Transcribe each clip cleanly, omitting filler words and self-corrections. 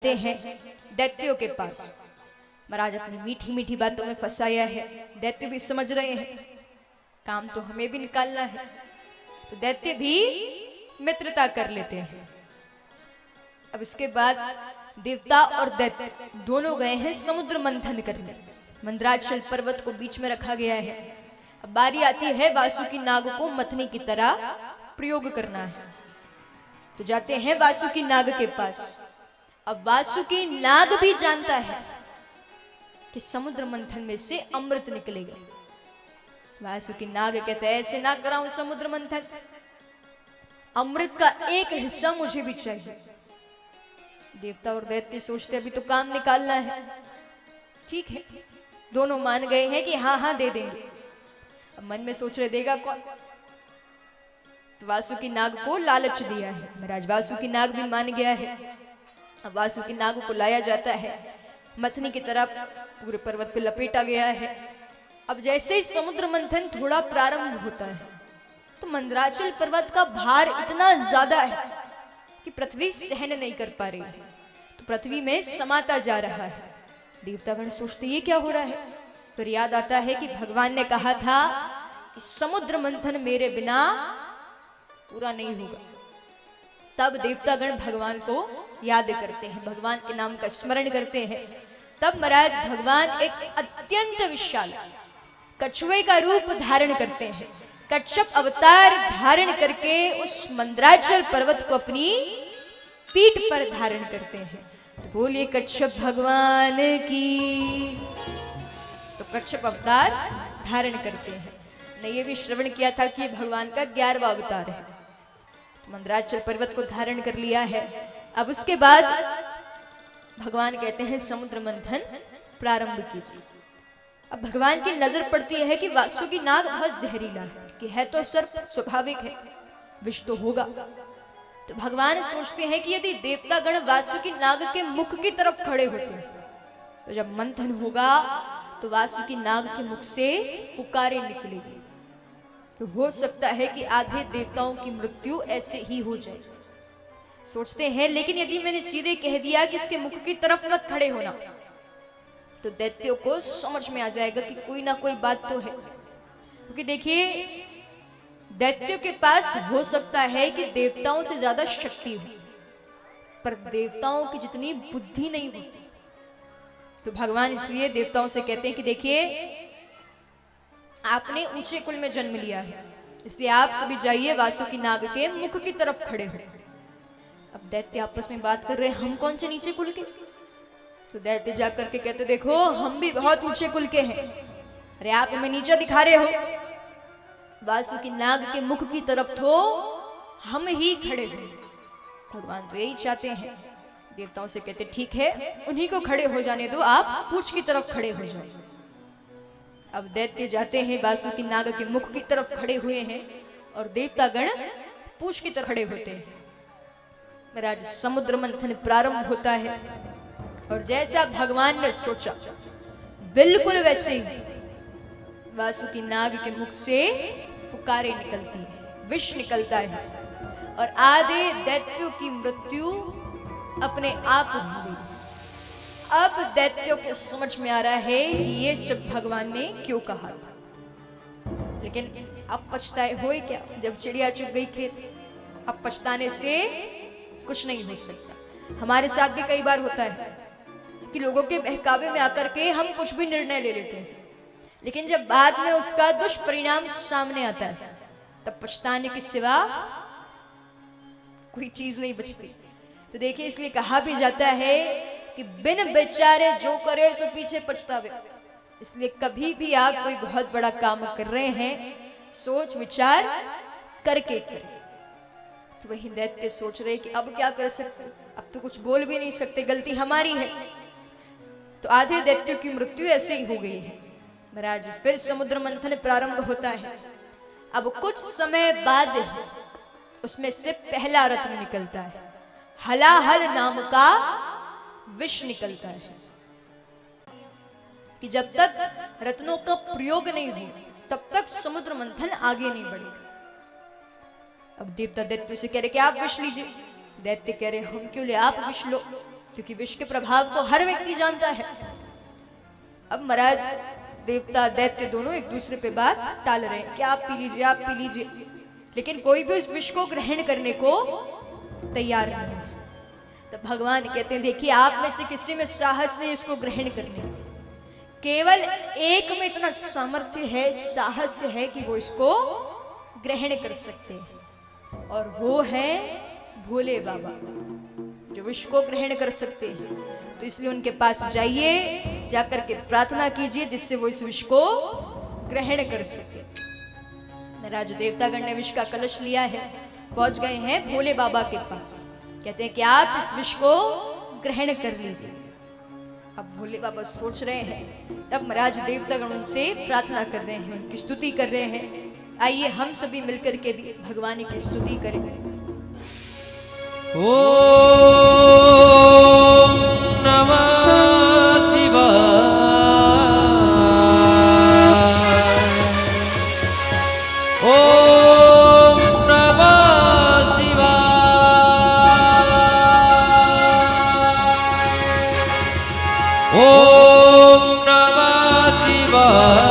हैं दैत्यों के पास। महाराज अपनी मीठी मीठी बातों में फंसाया है। दैत्य भी समझ रहे हैं काम तो हमें भी निकालना है, तो दैत्य भी मित्रता कर लेते हैं। अब इसके बाद देवता और दैत्य दोनों गए हैं समुद्र मंथन करने। मंदराचल पर्वत को बीच में रखा गया है। अब बारी आती है वासुकी नाग को मथनी की तरह प्रयोग करना है, तो जाते हैं वासुकी नाग के पास। अब वासुकी नाग भी जानता है कि समुद्र मंथन में से अमृत निकलेगा। वासुकी नाग कहते हैं ऐसे ना कराऊं समुद्र मंथन, अमृत का एक हिस्सा मुझे भी चाहिए। देवता और दैत्य सोचते अभी तो काम निकालना है। ठीक है, दोनों मान गए हैं कि हाँ हाँ दे देंगे। अब मन में सोच रहे देगा कौन, तो वासुकी नाग को लालच दिया है। महाराज वासुकी नाग भी मान गया है। अब वासुकी नाग को लाया जाता है, मथनी की तरफ पूरे पर्वत पे लपेटा गया है। अब जैसे ही समुद्र मंथन थोड़ा प्रारंभ होता है तो मंदराचल पर्वत का भार इतना ज्यादा है कि पृथ्वी सहन नहीं कर पा रही है, तो पृथ्वी में समाता जा रहा है। देवतागण सोचते ये क्या हो रहा है। फिर याद आता है कि भगवान ने कहा था कि समुद्र मंथन मेरे बिना पूरा नहीं होगा। तब देवतागण भगवान को याद करते हैं, भगवान के नाम का स्मरण करते हैं। तब महाराज भगवान एक अत्यंत विशाल कछुए का रूप धारण करते हैं। कच्छप अवतार धारण करके उस मंदराचल पर्वत को अपनी पीठ पर धारण करते हैं। तो बोलिए कच्छप भगवान की। तो कच्छप अवतार धारण करते हैं। ने ये भी श्रवण किया था कि भगवान का 11वां अवतार है। तो मंदराचल पर्वत को धारण कर लिया है। अब उसके बाद भगवान कहते हैं समुद्र मंथन प्रारंभ कीजिए। अब भगवान की नजर पड़ती है कि वासुकी नाग बहुत जहरीला है, कि है तो सर्प, स्वाभाविक है विष तो होगा। तो भगवान सोचते हैं कि यदि देवतागण वासुकी नाग के मुख की तरफ खड़े होते हैं तो जब मंथन होगा तो वासुकी नाग के मुख से फुकारें निकलेगी। तो हो सकता है कि आधे देवताओं की मृत्यु ऐसे ही हो जाए। सोचते हैं लेकिन यदि मैंने सीधे कह दिया कि इसके मुख की तरफ मत खड़े होना, तो दैत्यों को समझ में आ जाएगा कि कोई ना कोई बात तो है। क्योंकि देखिए दैत्यों के पास हो सकता है कि देवताओं से ज्यादा शक्ति हो, पर देवताओं की जितनी बुद्धि नहीं होती। तो भगवान इसलिए देवताओं से कहते हैं कि देखिए आपने ऊंचे कुल में जन्म लिया है, इसलिए आप सभी जाइए वासुकी नाग के मुख की तरफ खड़े हो। अब दैत्य आपस में बात कर रहे हैं हम कौन से नीचे कुल के। तो दैत्य जाकर के कहते देखो हम भी बहुत ऊंचे कुल के हैं, अरे आप हमें नीचे दिखा रहे हो। वासुकी नाग के मुख की तरफ तो हम ही खड़े हो। भगवान तो यही चाहते हैं। देवताओं से कहते ठीक है उन्हीं को खड़े हो जाने दो, आप पूछ की तरफ खड़े हो जाओ। अब दैत्य जाते हैं वासुकी नाग के मुख की तरफ खड़े हुए हैं और देवतागण पूछ की तरफ खड़े होते हैं। महाराज समुद्र मंथन प्रारंभ होता है और जैसा भगवान ने सोचा बिल्कुल वैसे ही वासुकी नाग के मुख से फुकारें निकलती है, विष निकलता है और आधे दैत्यों की मृत्यु अपने आप हो गई। अब दैत्यों के समझ में आ रहा है कि ये सब भगवान ने क्यों कहा था। लेकिन अब पछताए होए क्या, जब चिड़िया चुग गई खेत। अब पछताने से कुछ नहीं हो सकता। हमारे साथ भी कई बार होता है कि लोगों के बहकावे में आकर के हम कुछ भी निर्णय ले लेते हैं, लेकिन जब बाद में उसका दुष्परिणाम सामने आता है तब पछताने के सिवा कोई चीज नहीं बचती। तो देखिए इसलिए कहा भी जाता है कि बिन विचारे जो करे सो पीछे पछतावे। इसलिए कभी भी आप कोई बहुत बड़ा काम कर रहे हैं सोच विचार करके करें। तो वही दैत्य सोच रहे कि अब क्या कर सकते, अब तो कुछ बोल भी नहीं सकते, गलती हमारी है। तो आधे दैत्यों की मृत्यु ऐसे ही हो गई है। महाराज फिर समुद्र मंथन प्रारंभ होता है। अब कुछ समय बाद उसमें से पहला रत्न निकलता है, हलाहल नाम का विष निकलता है। कि जब तक रत्नों का प्रयोग नहीं हो तब तक समुद्र मंथन आगे नहीं बढ़ेगा। अब देवता दैत्य से कह रहे कि आप विष लीजिए। दैत्य कह रहे हम क्यों ले, आप विष लो। क्योंकि विष के प्रभाव को हर व्यक्ति जानता है। अब महाराज देवता दैत्य दोनों एक दूसरे पे बात टाल रहे हैं कि आप पी लीजिए, आप पी लीजिए, लेकिन कोई भी उस विष को ग्रहण करने को तैयार नहीं है। तो भगवान कहते हैं देखिए आप में से किसी में साहस नहीं इसको ग्रहण करने, केवल एक में इतना सामर्थ्य है, साहस है कि वो इसको ग्रहण कर सकते हैं, और वो है भोले बाबा जो विष को ग्रहण कर सकते हैं। तो इसलिए उनके पास जाइए, जाकर के प्रार्थना कीजिए जिससे वो इस विष को ग्रहण कर सके। महाराज देवतागण ने विष का कलश लिया है, पहुंच गए हैं भोले बाबा के पास, कहते हैं कि आप इस विष को ग्रहण कर लीजिए। अब भोले बाबा सोच रहे हैं, तब महाराज देवतागण उनसे प्रार्थना कर रहे हैं, उनकी स्तुति कर रहे हैं। आइए हम सभी मिलकर के भी भगवान की स्तुति करें। ओम नमः शिवाय, ओम नमः शिवाय, ओम नमः शिवाय,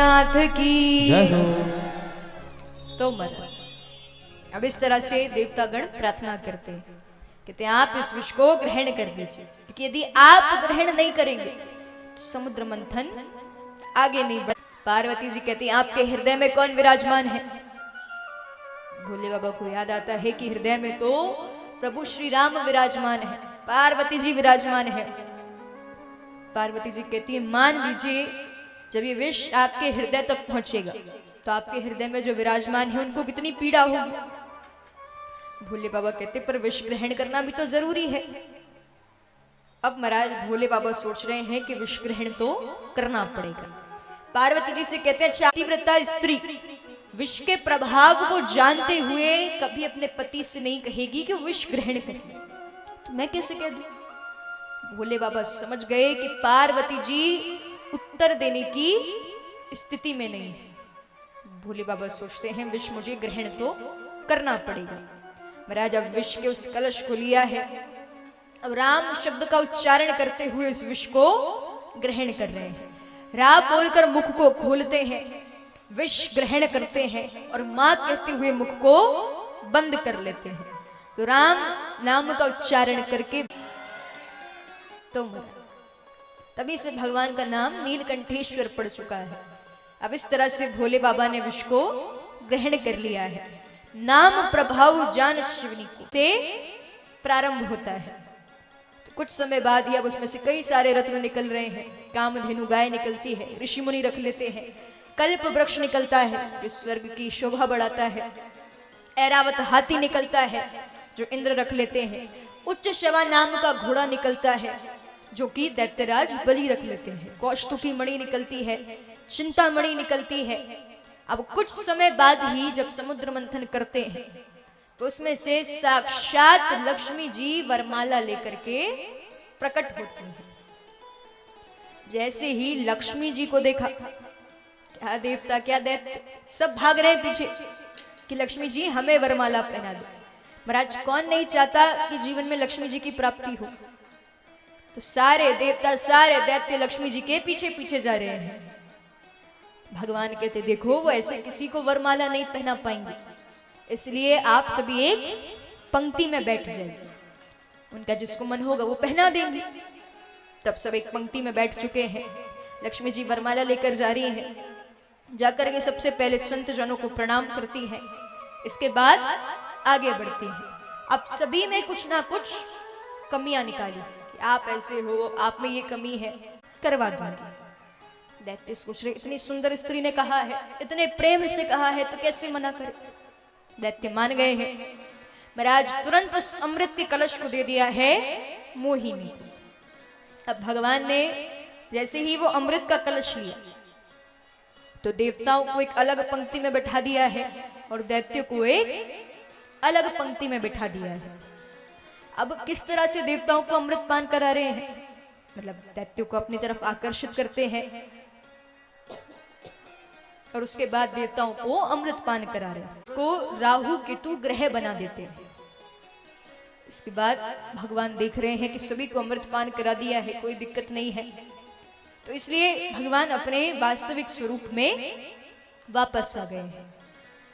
नाथ की जय हो। तो मत अब इस तरह से देवतागण प्रार्थना करते हैं, कहते हैं आप इस विष को ग्रहण कर लीजिए, क्योंकि यदि आप ग्रहण नहीं करेंगे तो समुद्र मंथन आगे नहीं बढ़। पार्वती जी कहती हैं आपके हृदय में कौन विराजमान है? भोले बाबा को याद आता है कि हृदय में तो प्रभु श्री राम विराजमान है, पार्वती जी विराजमान है। पार्वती जी कहती है मान लीजिए जब ये विष आपके हृदय तक पहुंचेगा तो आपके हृदय में जो विराजमान है उनको कितनी पीड़ा होगी। भोले बाबा कहते पर विष ग्रहण करना भी तो जरूरी है। अब महाराज भोले बाबा सोच रहे हैं कि विष ग्रहण तो करना पड़ेगा। पार्वती जी से कहते हैं पतिव्रता स्त्री विष के प्रभाव को जानते हुए कभी अपने पति से नहीं कहेगी कि विष ग्रहण करें, तो मैं कैसे कह दूं? भोले बाबा समझ गए कि पार्वती जी उत्तर देने की स्थिति में नहीं है। भोले बाबा सोचते हैं विष मुझे ग्रहण तो करना पड़ेगा। महाराज अब विष के उस कलश को लिया है, अब राम शब्द का उच्चारण करते हुए इस विष को ग्रहण कर रहे हैं। राम बोलकर मुख को खोलते हैं, विष ग्रहण करते हैं और मां कहते हुए मुख को बंद कर लेते हैं। तो राम नाम का उच्चारण करके तो तभी से भगवान का नाम नीलकंठेश्वर पड़ चुका है। अब इस तरह से भोले बाबा ने विष को ग्रहण कर लिया है। नाम प्रभाव जान शिवनी को से प्रारंभ होता है। तो कुछ समय बाद ही अब उसमें से कई सारे रत्न निकल रहे हैं। कामधेनु गाय निकलती है, ऋषि मुनि रख लेते हैं। कल्प वृक्ष निकलता है जो स्वर्ग की शोभा बढ़ाता है। ऐरावत हाथी निकलता है जो इंद्र रख लेते हैं। उच्च शवा नाम का घोड़ा निकलता है जो कि दैत्यराज बलि रख लेते हैं। कौस्तुकी मणि निकलती है, चिंतामणि निकलती है। अब कुछ समय बाद ही जब समुद्र मंथन करते हैं तो उसमें से साक्षात लक्ष्मी जी वरमाला लेकर के प्रकट होती हैं। जैसे ही लक्ष्मी जी को देखा, क्या देवता क्या दैत्य सब भाग रहे पीछे कि लक्ष्मी जी हमें वरमाला पहना दो। महाराज कौन नहीं चाहता कि जीवन में लक्ष्मी जी की प्राप्ति हो? तो सारे देवता सारे दैत्य लक्ष्मी जी के पीछे पीछे जा रहे हैं। भगवान कहते देखो वो ऐसे किसी को वरमाला नहीं पहना पाएंगे, इसलिए आप सभी एक पंक्ति में बैठ जाइए, उनका जिसको मन होगा वो पहना देंगे। तब सब एक पंक्ति में बैठ चुके हैं। लक्ष्मी जी वरमाला लेकर जा रही हैं। जाकर के सबसे पहले संत जनों को प्रणाम करती हैं, इसके बाद आगे बढ़ती हैं। अब सभी में कुछ ना कुछ कमियां निकाली कि आप ऐसे हो, आप में ये कमी है, करवा दूंगी। दैत्य सोच रहे इतनी सुंदर स्त्री ने कहा है, इतने प्रेम से कहा है, तो कैसे मना करे। दैत्य मान गए हैं। महाराज तुरंत उस अमृत के कलश को दे दिया है मोहिनी। अब भगवान ने जैसे ही वो अमृत का कलश लिया तो देवताओं को एक अलग पंक्ति में बैठा दिया है और दैत्य को एक अलग पंक्ति में बैठा दिया है। अब किस तरह से देवताओं को अमृत पान करा रहे हैं, मतलब दैत्यों को अपनी तरफ आकर्षित करते हैं और उसके बाद देवताओं को अमृत पान करा रहे हैं। उसको राहु केतु ग्रह बना देते हैं। इसके बाद भगवान देख रहे हैं कि सभी को अमृत पान करा दिया है, कोई दिक्कत नहीं है, तो इसलिए भगवान अपने वास्तविक स्वरूप में वापस आ गए हैं।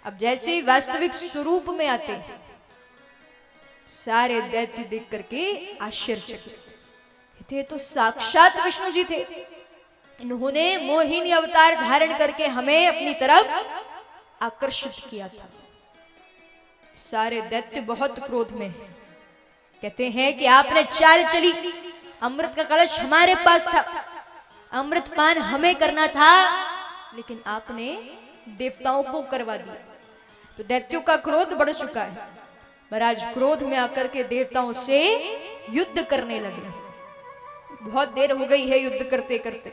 अब जैसे वास्तविक स्वरूप में आते हैं सारे दैत्य देख करके आश्चर्यचकित थे। तो साक्षात विष्णु जी थे, इन्होंने मोहिनी अवतार धारण करके हमें अपनी तरफ आकर्षित किया था। सारे दैत्य बहुत क्रोध में हैं। कहते हैं कि आपने चाल चली, अमृत का कलश हमारे पास था, अमृत पान हमें करना था, लेकिन आपने देवताओं को करवा दिया। तो दैत्यों का क्रोध बढ़ चुका है। महाराज क्रोध में आकर के देवताओं से युद्ध करने लगे। बहुत देर हो गई है युद्ध करते करते।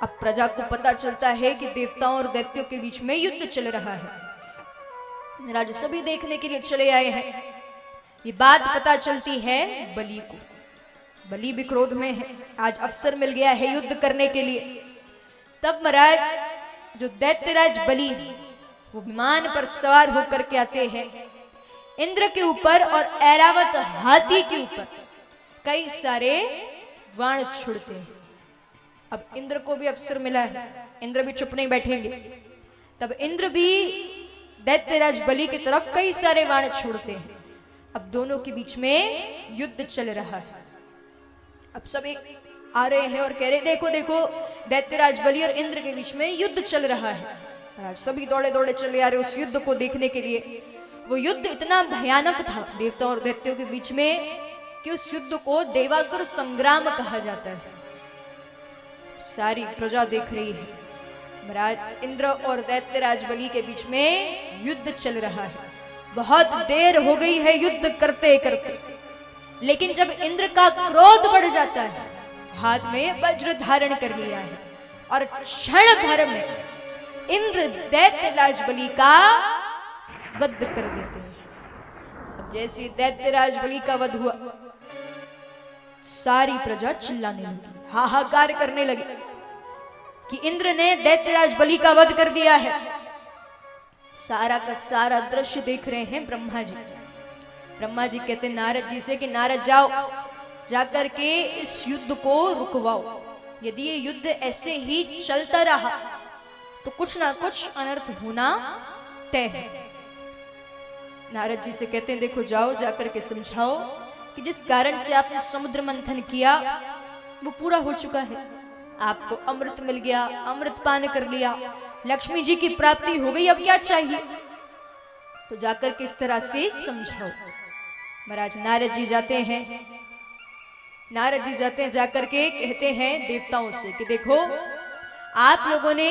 अब प्रजा को पता चलता है कि देवताओं और दैत्यों के बीच में युद्ध चल रहा है। महाराज सभी देखने के लिए चले आए हैं। ये बात पता चलती है बलि को। बलि भी क्रोध में है, आज अवसर मिल गया है युद्ध करने के लिए। तब महाराज जो दैत्यराज बलि वो विमान पर सवार होकर के आते हैं, इंद्र के ऊपर और ऐरावत हाथी के ऊपर कई सारे बाण छोड़ते हैं। अब इंद्र को भी अवसर मिला है, इंद्र भी चुप नहीं बैठेंगे। तब इंद्र भी दैत्यराज बलि की तरफ कई सारे बाण छोड़ते हैं। अब दोनों के बीच में युद्ध चल रहा है। अब सब एक आ रहे हैं और कह रहे देखो देखो दैत्यराज बलि और इंद्र के बीच में युद्ध चल रहा है। आज सभी दौड़े दौड़े चले आ रहे उस युद्ध को देखने के लिए। वो युद्ध इतना भयानक था देवताओं और दैत्यों के बीच में कि उस युद्ध को देवासुर संग्राम कहा जाता है। सारी प्रजा देख रही है, महाराज इंद्र और दैत्यराज बलि के बीच में युद्ध चल रहा है। बहुत देर हो गई है युद्ध करते करते, लेकिन जब इंद्र का क्रोध बढ़ जाता है, हाथ में वज्र धारण कर लिया है और क्षण भर में इंद्र दैत्यराज बलि का वध कर देते हैं। अब जैसे दैत्यराज बलि का वध हुआ, सारी प्रजा चिल्लाने लगी, हाहाकार करने लगी कि इंद्र ने दैत्यराज बलि का वध कर दिया है। सारा का सारा दृश्य देख रहे हैं ब्रह्मा जी। ब्रह्मा जी कहते हैं नारद जी से कि नारद जाओ, जाकर के इस युद्ध को रुकवाओ। यदि ये युद्ध ऐसे ही चलता रहा तो कुछ ना कुछ अनर्थ होना तय है। नारद जी से कहते हैं देखो जाओ, जाकर के समझाओ कि जिस कारण से आपने समुद्र मंथन किया वो पूरा हो चुका है। आपको अमृत मिल गया, अमृत पान कर लिया, लक्ष्मी जी की प्राप्ति हो गई, अब क्या चाहिए? तो जाकर के इस तरह से समझाओ। महाराज नारद जी जाते हैं, नारद जी जाते हैं, जाकर के कहते हैं देवताओं से कि देखो आप लोगों ने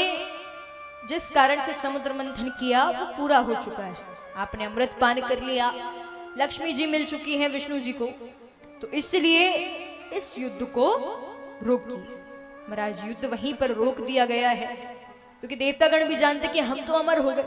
जिस कारण से समुद्र मंथन किया वो पूरा हो चुका है। आपने अमृत पान कर लिया, लक्ष्मी जी मिल चुकी हैं विष्णु जी को, तो इसलिए इस युद्ध को रोकिए। महाराज युद्ध वहीं पर रोक दिया गया है, क्योंकि देवतागण भी जानते कि हम तो अमर हो गए।